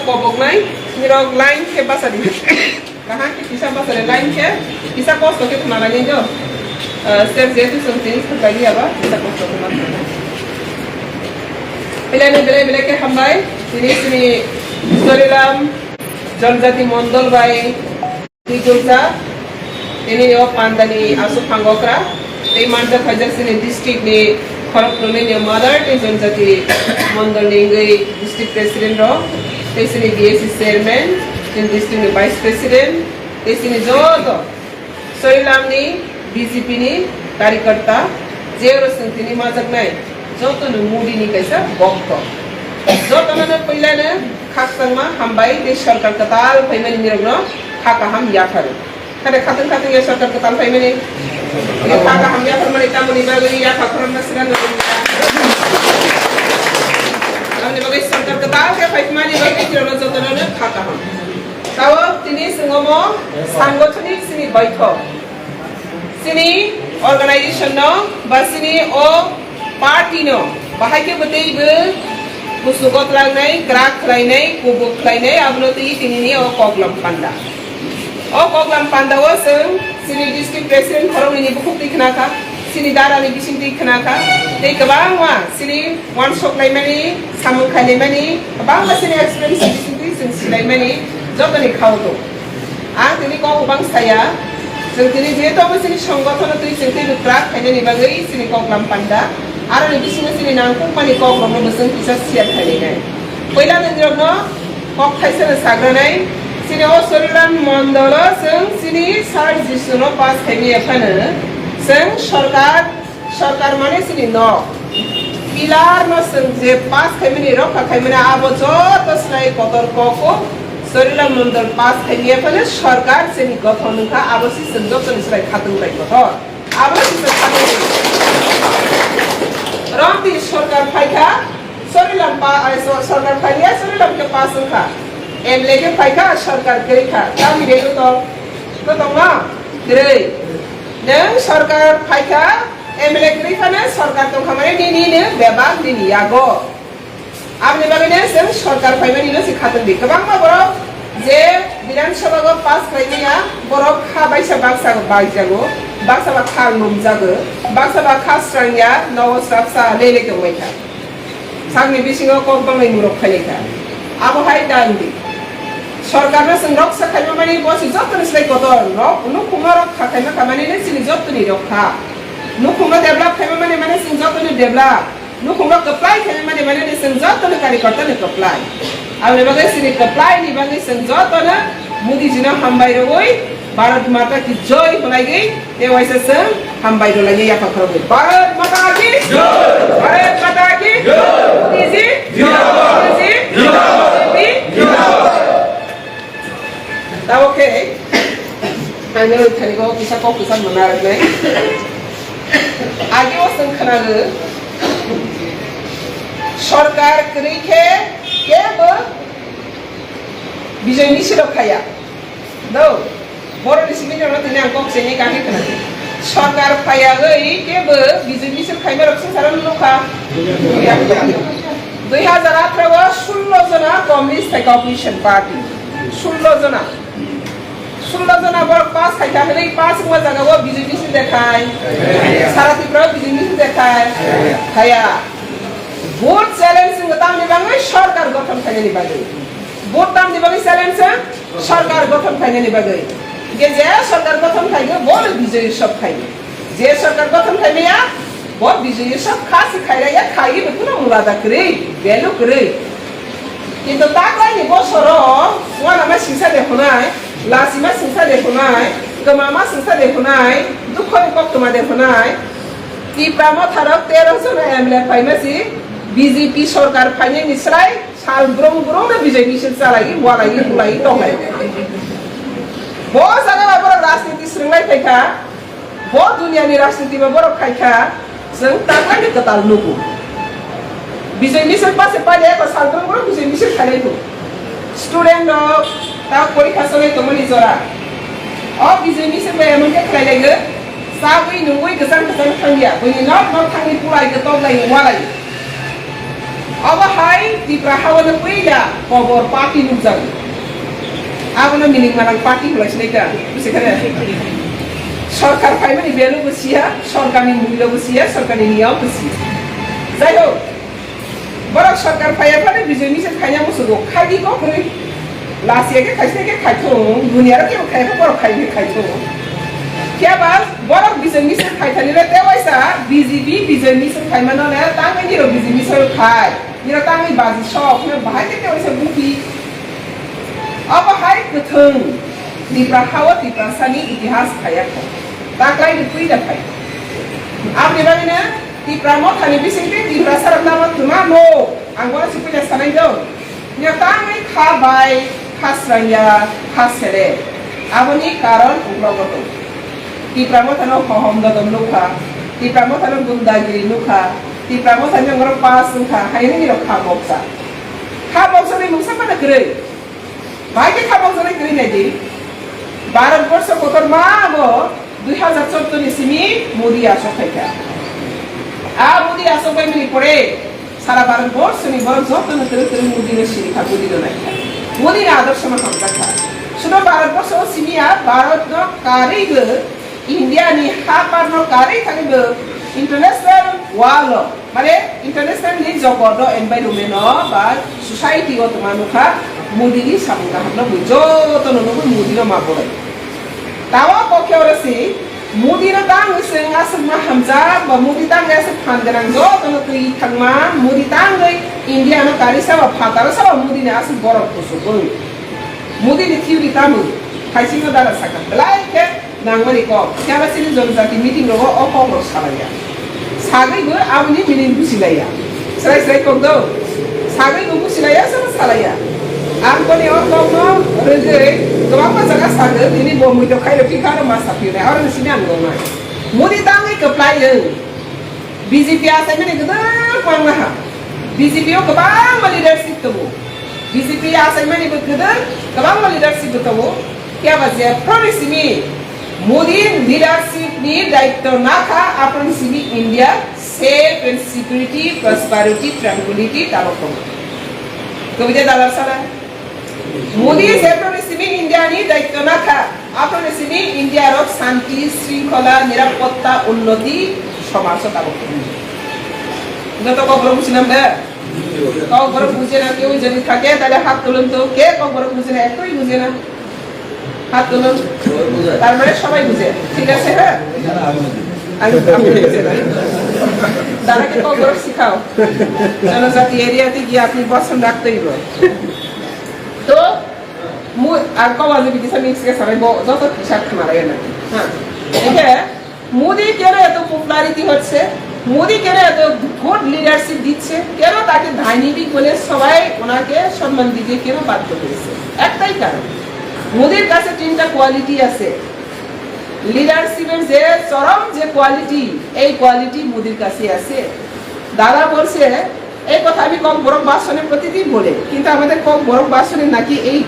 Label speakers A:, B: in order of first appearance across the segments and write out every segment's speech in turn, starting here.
A: kobok nai nirok line ke basadi kahan ki kisa basare line ke kisa kosto ke tuna lagi jo step jetu something lagi apa kisa kosto tuna bele ke hambai sini Sorilam Janjati Mondol by Tijulza ini yo pandani asu pangokra they manda khajar sini district ni Kharagpur ni mother te Janjati Mondol ni district president ro te sini DSC chairman te district ni vice president te sini jodo Sorilam ni BJP ni कार्यकर्ता जेरो संतिनी majak nai joto nu mudi ni kaisa bokto joto na पहिला ne खाकसंगमा हामबाय दे सरकार कताल फैमानि निरगनो खाका हम याफार खादे खातन या सरकार कताल फैमानि ये खाका हम याफार माने तामनि बागै या खाखरन नसरा हमने बागै सरकार कताल के फैमानि बागै तिरनो जतनो खाका हम ताव तिनि संगमो सांगठनिक सिनि बैठक सिनि अर्गानाइजेशन नो बासिनि ओ पार्टी नो बाहायके बदैबो Musugot lang nai, crack lang nai, kubuk lang nai, ablo tu ini o koglam panda. O koglam panda waseng sini district president korong ini buku dikena ka, sini dara ni bising dikena ka. Dei kebang wa sini one shot lang mani, samung kali mani, kebang wa sini experience bising bising sini mani, jodoh ni kau tu. Tini kau ubang saya, sini dia tu apa sini songgotan tu sini tu crack, hanya ni bagai sini koglam panda. Ara ni bising sini nangkung pani kok lomo beseng bisa siap kali ni. पहिला दिन जब कक खाइसे न साग्रा नै सिनि ओ सरिराम मण्डल जों सिनि सार जिसुनो पास खाइनि एफानो जों सरकार माने सिनि न पिलार न जों जे पास खाइमिनि रखा खाइमिनि आबो जत स्लाइ कतर कको सरिराम मण्डल पास खाइनि एफानो सरकार सिनि गठनखा आबोसि जों जत स्लाइ खातुं लाइ कतर आबोसि जों खातुं रामदी सरकार फाइखा सरिलाम सरकार फाइलिया सरिलाम के पास खा एमएलए के फाइखा सरकार के खा गामि रे तो ना ग्रे नों सरकार फाइखा एमएलए के खाने सरकार तो खामानि निनि बेबाग निनि यागो आबनि बागैने जों सरकार फाइमानि नो सिखातों दि गोबां बर' जे विधानसभा को पास खाइनिया बर' खा बायसा बाक्सा बायजागो बाक्सा बा खाल मुमजागो बाक्सा बा खास्रांया नवस्राफसा लेले के वैखा सांगनि बिसिङाव कम्पांनि मुरख खाइखा आबहाय दांदि सरकारनो जों रक्षा खाइमा माने बसि जतन स्लाइ कतर नुखुमा रक्षा खाइमा खामानि ने सिनि जतनि रक्षा नुखुमा डेभलप खाइमा माने जों जतनि डेभलप नुखुमा कप्लाइ खाइमा माने जों जतन कार्यकर्ता ने कप्लाइ आबनि बागै सिनि कप्लाइ नि बागै जों जतन मोदी जिना हामबाय रगै भारत माता की जय होलाइगै ते वैसे जों हामबाय रलाइगै याफा खरबै भारत माता की जय भारत माता की जय मोदी जी जिंदाबाद Tahu ke? Hanya tadi kau kisah menarik ni. Agi wasan kenal. Sarkar kerike ke ber bijak misi lokaya. Tahu? Baru di sini orang tanya angkok sini kaki kenal. Sarkar kaya gay ke ber bijak misi lokaya mereka sekarang lokha. 2018 16 जना communist opposition party 16 जना बर पास खाइता हले पास म जगह वो BJP से देखाय सारा तिब्र बीजेपी से देखाय खाया वोट चैलेंज गताम निबाङै सरकार गठन खाइने बागै वोट ताम निबाङै चैलेंज सरकार गठन खाइने बागै के जे सरकार गठन खाइने बोल विजय सब खाइने जे सरकार गठन खाइनेया वो विजय सब खास खाइरा या खाइ बेखौनो मुलादा करै बेलु करै किन्तु ताकलायनि बसरो वानामा सिंसा देखनाय लासिमा सिंसा देखनाय गमामा सिंसा देखनाय दुखनि कक्तमा देखनाय तिप्रामा थारक 13 जना एमएलए फाइमासि बीजेपी सरकार फाइने निस्राय साल ब्रम ब्रम विजय मिशन चालायि वालायि बुलायि दंलाय बो जागा बर राजनीति स्रिंलाय फाइखा बो दुनियानि राजनीतिमा बर खाइखा जों ताकलायनि कताल नुगु विजय मिशन पासे पाले को सालब्रम ब्रम विजय मिशन खालायखौ स्टूडेंट ता परीक्षा समय तमनि जरा अ विजय मिशन बे मोनके खालायलायगो साबै नुगै गोजान थांगिया बनि नट थांनि पुलाय गतलाय वालाय Abahai Tripura hawana puila kobor party nukjang. Abona mining manang party mulai sineka. Busekare. সরকার ফাইমানি বেলু বসিয়া সরকারি মূল্য বসিয়া সরকারি নিয়ম বসিয়া যাই হোক বড় সরকার ফাইয়া ফানে বিজয় মিশন খাইয়া মুসুগো খাইদি গো করে লাসিয়াকে খাইছেকে খাইতো দুনিয়ার কেউ খাইতো বড় খাইনি খাইতো কেবা বড় বিজয় মিশন খাইতানি রে তেওয়াইসা বিজেপি বিজয় মিশন খাইমানো না তাঙ্গে নিরো বিজয় মিশন খাই নিরো তাঙ্গে বাজি সব বাহাইতে তেওয়াইসা বুকি अबहाय गोथों Tripura hawa Tripura sani इतिहास खाया को ताकलाय दुपुई दाखाय आपनि बागैनो Tripura mo thani बिसिंते Tripura सारनामा तुमा नो आंगो सिपिला सानाय दं नेताङै खाबाय खास्राया खासेरे आबनि कारण उग्रगत Tripura mo thano हहम ददम लुखा Tripura mo thano गुंडागिरि लुखा Tripura mo thano ngरो पास लुखा हायनि निरो खाबक्सा खाबक्सा नि मुसा पाना गरै बायके खाबक्सा नि गरै नायदि भारतवर्ष कोतर मागो 2014 इसिमी मोदी आसक खायखा मोदी आसक बायनि परे सारा भारतवर्ष नि बरं जतन तेरे मोदी ने सिरिखा मोदी ने नायखा मोदी ने आदर्श मा हमजाखा सुनो भारतवर्ष सिमिया भारत न कारिबो इंडिया नि हापार न कारि थानिबो इंटरनेशनल वाल माने इंटरनेशनल नि जगत एनवायरनमेंट बा सोसाइटी गत मानुखा मोदी नि सामगा हमना जतन न मोदी न माबोय तावा पक्षरसि मोदी न तांग सिंग आसमा हमजा बा मोदी तांग एसे फानगरां जतन तुई थांमा मोदी तांग इंडिया न कारिसा बा फातारसा बा मोदी ने आसि बरफ कुसुबो मोदी नि थिउरि तामु खाइसिनो दारा साका लाइके नांगमनि को क्याबासिनि जनजाति मिटिं रो अकमर सालाया सागैबो आबनि मिनिं बुसिलाया स्राय स्राय कगदो सागैबो बुसिलाया सा सालाया आंखौनि अकमनो रजै गोबां जागा सागो दिनै बमुइतो खायरो फिखारो मासाफिनो आरो सिनि आंगोमा मोदी तांगै कप्लायो बीजेपी आसायमनि गोदोर पांनाहा बीजेपी ओ गोबां लिडारशिप दङ बीजेपी आसायमनि गोदोर गोबां लिडारशिप दङ क्याबाजे प्रमिसिमी मोदी लीडरशिप नि दायित्व नाखा अपन सिमी India safe and security prosperity tranquillity ताबको कविता दालार साला मोदी सेफ्टोर सिमी इंडिया नि दायित्व नाखा अपन सिमी इंडिया रो शांति श्रृंखला निरापत्ता उन्नति समाज ताबको যত কবর বুঝিলাম না কবর বুঝে না কেউ যদি থাকে তাহলে হাত তুলুন তো কে কবর বুঝে না একই বুঝে না হাত তুলুন তার মানে সবাই বুঝে ঠিক আছে হ্যাঁ আমি বুঝে না দাদাকে কবর শিখাও জনজাতি এরিয়াতে গিয়ে আপনি বসন রাখতেই হয় তো আর কবাজে বিদিশা মিক্স কে সবাই যত হিসাব মারায় না হ্যাঁ এটা মোদি কেন এত পপুলারিটি হচ্ছে মোদি কেন এত গুড লিডারশিপ দিচ্ছে কেন তাকে ধাইনিবিক বলে সবাই ওনাকে সম্মান দিতে কেন বাধ্য করেছে একটাই কারণ মোদির কাছে তিনটা কোয়ালিটি আছে লিডারশিপের যে চরম যে কোয়ালিটি এই কোয়ালিটি মোদির কাছে আছে দাদা বলছে এই কথা আমি কম বড় ভাষণে প্রতিদিন বলে কিন্তু আমাদের কম বড় ভাষণে নাকি এই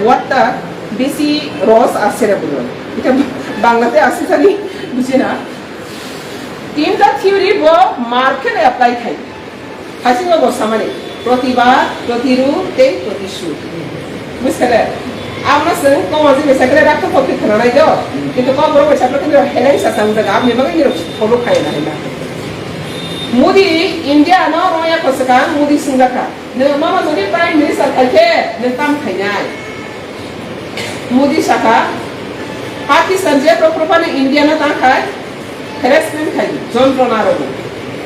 A: ওয়ার্ডটা বেশি রস আসছে না বলুন এটা বাংলাতে আসছে জানি বুঝে না তিনটা থিওরি वो मार्केट अप्लाई खाई हासिंगो बसामाने प्रतिबाद प्रतिरूप ते प्रतिशोध बुझले আমরা সঙ্গে কমাজি মেসাকলে রাখতে পক্ষে খানাই দাও কিন্তু কম বড় মেসাকলে কিন্তু হেলাই সাসাং দাগা আপনি বাগে নিরো ফলো খায় না না মোদি ইন্ডিয়া ন রয়া কসকা মোদি সিঙ্গাকা নে মামা যদি প্রাইম মিনিস্টার খাইতে নে তাম খাইনাই মোদি সাকা পাকিস্তান যে প্রপারলি ইন্ডিয়া না তা খায় হ্যারাসমেন্ট খাই যন্ত্রণা রোগ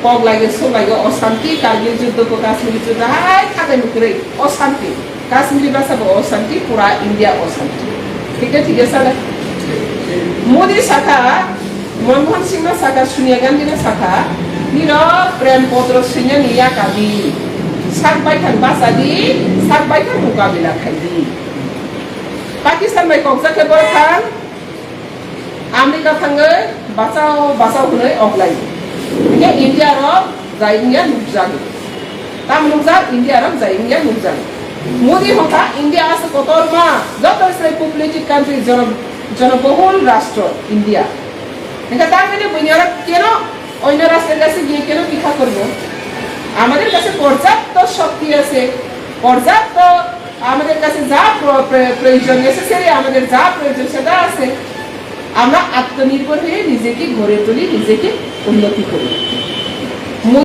A: পগ লাগে সো লাগে অশান্তি কার্গিল যুদ্ধ को কাশ্মীর যুদ্ধ হাই খাতে নুকরে অশান্তি কাশ্মীরি ভাষা অশান্তি পুরা ইন্ডিয়া অশান্তি ঠিক আছে স্যার মোদি শাখা মনমোহন সিং না শাখা সোনিয়া গান্ধী না শাখা নির প্রেম পত্র সিংহ নিয়া কাবি সাত বাইখান বাসাদি সাত বাইখান মোকাবিলা খাইদি পাকিস্তান বাই কবজাকে বড় খান আমেরিকা থাঙ্গে বাঁচাও হলে অফলাইন এটা ইন্ডিয়ার জাইনিয়া নুকজান তাম নুকজান ইন্ডিয়ার জাইনিয়া নুকজান মোদি হতা ইন্ডিয়া আছে কতরমা যত আছে পপুলেটেড কান্ট্রি জনবহুল রাষ্ট্র ইন্ডিয়া এটা তার মানে বুঝিয়ারা কেন অন্য রাষ্ট্রের কাছে গিয়ে কেন পিঠা করব আমাদের কাছে পর্যাপ্ত শক্তি আছে, পর্যাপ্ত আমাদের কাছে যা প্রয়োজন নেসেসারি, আমাদের যা প্রয়োজন সেটা আছে। আমরা আত্মনির্ভর হয়ে নিজেকে গড়ে তুলি, নিজেকে উন্নতি করি।